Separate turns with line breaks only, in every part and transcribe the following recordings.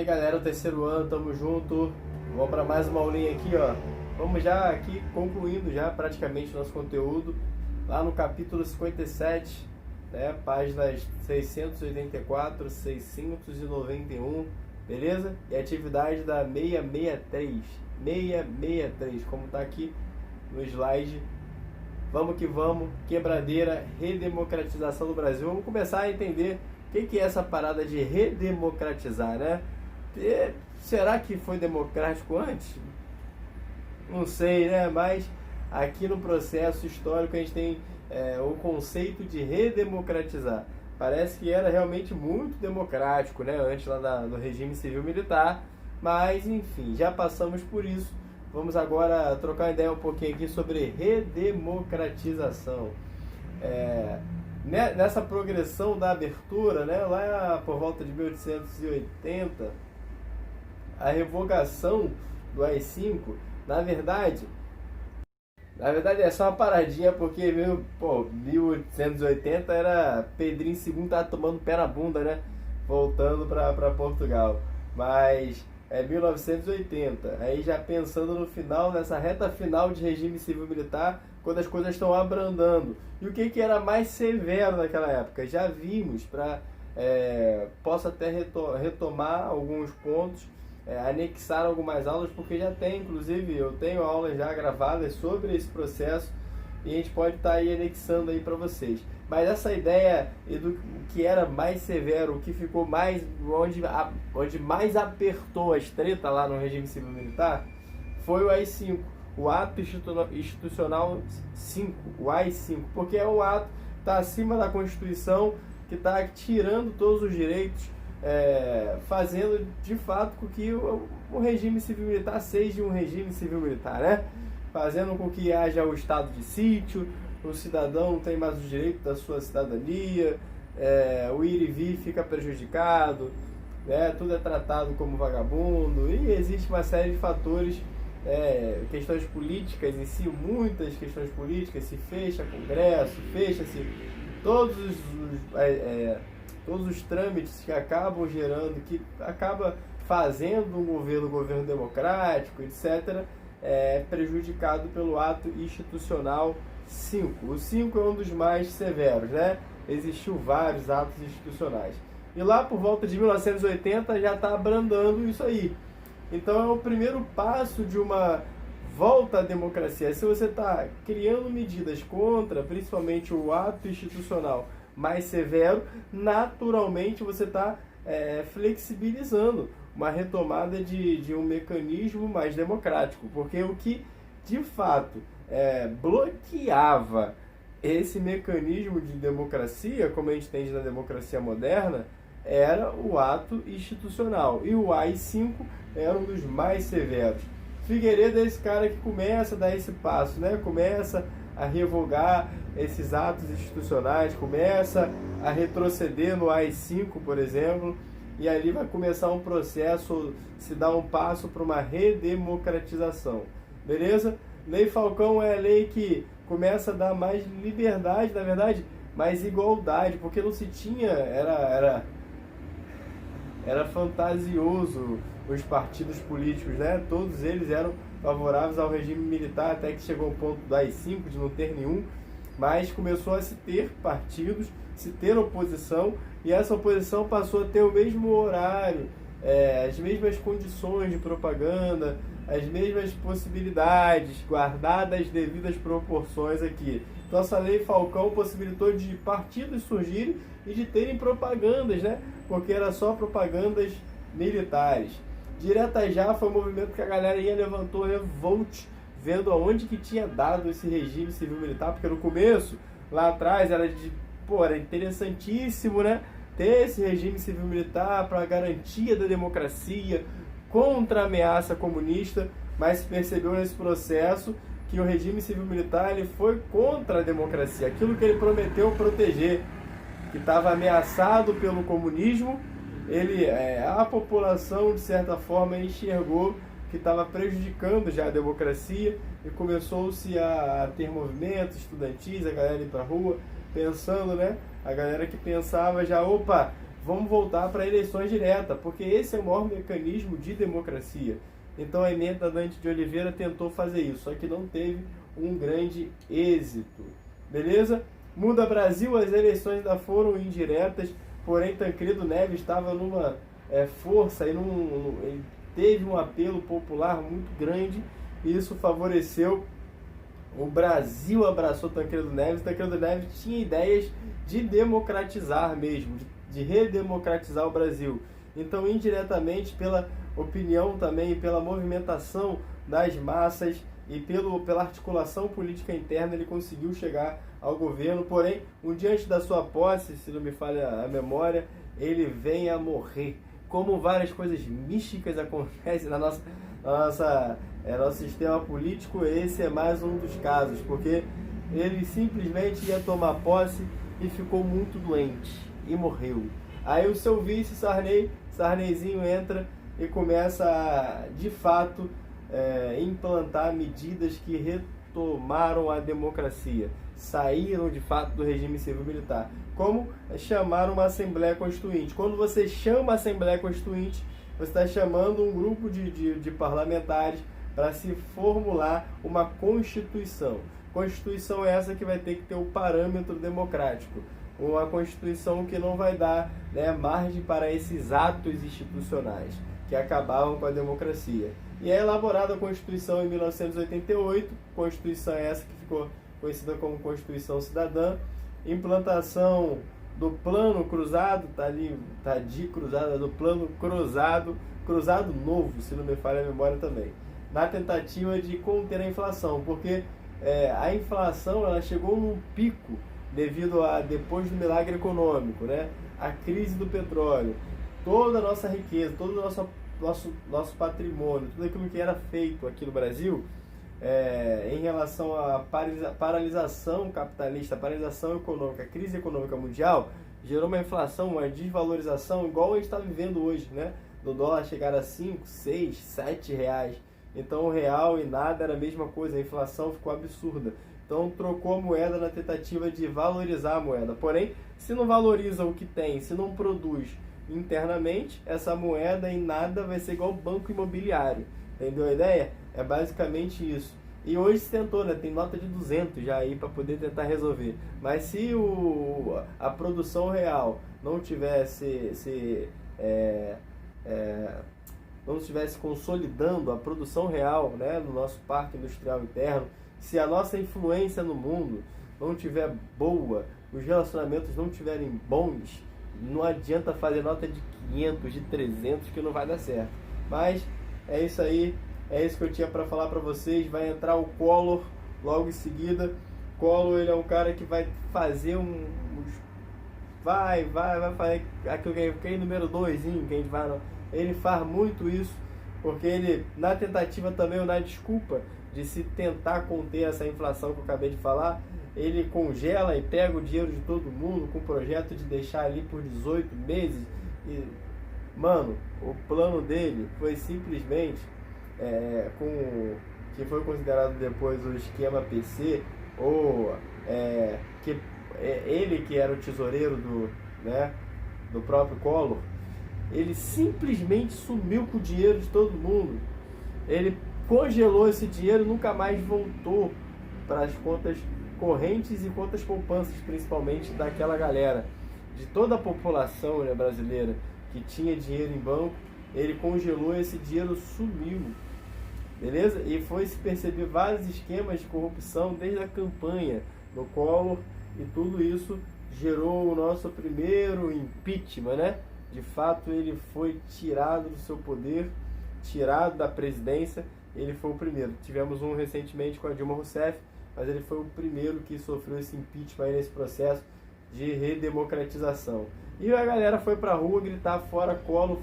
aí galera, o terceiro ano, tamo junto. Vamos para mais uma aulinha aqui, ó. Vamos já aqui concluindo já praticamente nosso conteúdo lá no capítulo 57, né? Páginas 684, 691, beleza? E atividade da 663, como tá aqui no slide. Vamos que vamos, quebradeira, redemocratização do Brasil. Vamos começar a entender o que é essa parada de redemocratizar, né? Será que foi democrático antes? Não sei, né? Mas aqui no processo histórico a gente tem o conceito de redemocratizar. Parece que era realmente muito democrático, né? Antes lá no regime civil-militar. Mas, enfim, já passamos por isso. Vamos agora trocar uma ideia um pouquinho aqui sobre redemocratização. Nessa progressão da abertura, né, lá por volta de 1880, a revogação do AI-5, na verdade é só uma paradinha, porque 1880 era Pedrinho II tava tomando pé na bunda, né, voltando para Portugal, mas é 1980, aí já pensando no final, nessa reta final de regime civil-militar, quando as coisas estão abrandando. E o que era mais severo naquela época? Já vimos, posso até retomar alguns pontos, anexar algumas aulas, porque já tem, inclusive, eu tenho aulas já gravadas sobre esse processo, e a gente pode estar aí anexando aí para vocês. Mas essa ideia do que era mais severo, o que ficou mais, onde mais apertou as tretas lá no regime civil-militar, foi o AI-5, o Ato Institucional 5, o AI-5, porque é o ato que está acima da Constituição, que está tirando todos os direitos, fazendo de fato com que o regime civil-militar seja um regime civil-militar, né? Fazendo com que haja o estado de sítio, o cidadão não tem mais o direito da sua cidadania, o ir e vir fica prejudicado, né? Tudo é tratado como vagabundo, e existe uma série de fatores, questões políticas em si, muitas questões políticas, se fecha Congresso, fecha-se todos os trâmites que acabam gerando, que acaba fazendo um governo democrático, etc., prejudicado pelo Ato Institucional 5. O 5 é um dos mais severos, né? Existiu vários atos institucionais. E lá por volta de 1980 já está abrandando isso aí. Então é o primeiro passo de uma volta à democracia. Se você está criando medidas contra, principalmente o ato institucional mais severo, naturalmente você está flexibilizando uma retomada de um mecanismo mais democrático. Porque o que de fato bloqueava esse mecanismo de democracia, como a gente tem na democracia moderna, era o ato institucional. E o AI-5 era um dos mais severos. Figueiredo é esse cara que começa a dar esse passo, né? Começa a revogar esses atos institucionais, começa a retroceder no AI-5, por exemplo, e ali vai começar um processo, se dá um passo para uma redemocratização. Beleza? Lei Falcão é a lei que começa a dar mais liberdade, na verdade, mais igualdade, porque não se tinha, era fantasioso os partidos políticos, né? Todos eles eram favoráveis ao regime militar, até que chegou ao ponto do AI-5 de não ter nenhum, mas começou a se ter partidos, se ter oposição, e essa oposição passou a ter o mesmo horário, as mesmas condições de propaganda, as mesmas possibilidades, guardadas as devidas proporções aqui. Então essa lei Falcão possibilitou de partidos surgirem e de terem propagandas, né? Porque era só propagandas militares. Direta Já foi um movimento que a galera levantou revolte, vendo aonde que tinha dado esse regime civil-militar, porque no começo, lá atrás, era interessantíssimo, né? Ter esse regime civil-militar para a garantia da democracia, contra a ameaça comunista, mas se percebeu nesse processo que o regime civil-militar ele foi contra a democracia, aquilo que ele prometeu proteger, que estava ameaçado pelo comunismo, a população, de certa forma, enxergou que estava prejudicando já a democracia e começou-se a ter movimentos estudantis, a galera ir para a rua, pensando, né? A galera que pensava já, vamos voltar para eleições diretas, porque esse é o maior mecanismo de democracia. Então a emenda Dante de Oliveira tentou fazer isso, só que não teve um grande êxito. Beleza? Muda Brasil, as eleições ainda foram indiretas, porém Tancredo Neves estava numa força e ele teve um apelo popular muito grande, e isso favoreceu. O Brasil abraçou Tancredo Neves. Tancredo Neves tinha ideias de democratizar mesmo, de redemocratizar o Brasil. Então, indiretamente, pela opinião também, pela movimentação das massas e pela articulação política interna, ele conseguiu chegar ao governo. Porém, um dia antes da sua posse, se não me falha a memória, ele vem a morrer. Como várias coisas místicas acontecem no nosso sistema político, esse é mais um dos casos, porque ele simplesmente ia tomar posse e ficou muito doente e morreu. Aí o seu vice, Sarneyzinho, entra e começa a, de fato, implantar medidas que retomaram a democracia, saíram de fato do regime civil-militar, como chamar uma Assembleia Constituinte. Quando você chama a Assembleia Constituinte, você está chamando um grupo de parlamentares para se formular uma Constituição. Constituição é essa que vai ter que ter o parâmetro democrático. Uma Constituição que não vai dar, margem para esses atos institucionais que acabavam com a democracia. E é elaborada a Constituição em 1988, Constituição essa que ficou conhecida como Constituição Cidadã, implantação do Plano Cruzado, do Plano Cruzado Novo, se não me falha a memória também, na tentativa de conter a inflação, porque a inflação ela chegou num pico devido depois do milagre econômico, a crise do petróleo, toda a nossa riqueza, todo o nosso patrimônio, tudo aquilo que era feito aqui no Brasil, em relação à paralisação capitalista, paralisação econômica, a crise econômica mundial, gerou uma inflação, uma desvalorização, igual a gente está vivendo hoje, do dólar chegar a 5, 6, 7 reais. Então o real e nada era a mesma coisa, a inflação ficou absurda. Então trocou a moeda na tentativa de valorizar a moeda. Porém, se não valoriza o que tem, se não produz internamente, essa moeda em nada vai ser igual banco imobiliário. Entendeu a ideia? É basicamente isso. E hoje se tentou, tem nota de 200 já aí para poder tentar resolver. Mas se a produção real não tivesse não estivesse consolidando a produção real, no nosso parque industrial interno, se a nossa influência no mundo não estiver boa, os relacionamentos não estiverem bons, não adianta fazer nota de 500, de 300, que não vai dar certo. Mas é isso aí, é isso que eu tinha para falar para vocês. Vai entrar o Collor logo em seguida. Collor, ele é um cara que vai fazer vai fazer aquilo que é número 2, que a gente vai... Ele faz muito isso, porque ele, na tentativa também, ou na desculpa de se tentar conter essa inflação que eu acabei de falar, ele congela e pega o dinheiro de todo mundo com o projeto de deixar ali por 18 meses. E, mano, o plano dele foi simplesmente, que foi considerado depois o esquema PC, ou ele que era o tesoureiro do próprio Collor. Ele simplesmente sumiu com o dinheiro de todo mundo. Ele congelou esse dinheiro e nunca mais voltou para as contas correntes e contas poupanças, principalmente daquela galera, de toda a população brasileira que tinha dinheiro em banco. Ele congelou, esse dinheiro sumiu, beleza? E foi se perceber vários esquemas de corrupção desde a campanha do Collor, e tudo isso gerou o nosso primeiro impeachment, De fato, ele foi tirado do seu poder, tirado da presidência. Ele foi o primeiro. Tivemos um recentemente com a Dilma Rousseff, mas ele foi o primeiro que sofreu esse impeachment aí nesse processo de redemocratização. E a galera foi pra rua gritar fora Collor,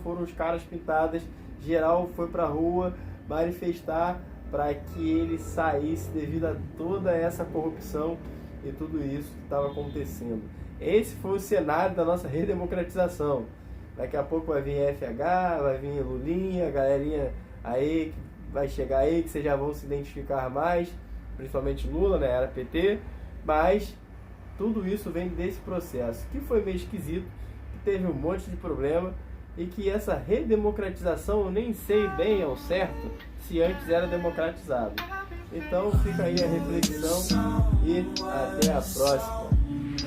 foram os caras pintadas, geral foi pra rua manifestar para que ele saísse devido a toda essa corrupção e tudo isso que estava acontecendo. Esse foi o cenário da nossa redemocratização. Daqui a pouco vai vir FH, vai vir Lulinha, a galerinha aí que vai chegar aí, que vocês já vão se identificar mais, principalmente Lula, era PT, mas tudo isso vem desse processo, que foi meio esquisito, que teve um monte de problema e que essa redemocratização eu nem sei bem ao certo se antes era democratizado. Então fica aí a reflexão e até a próxima.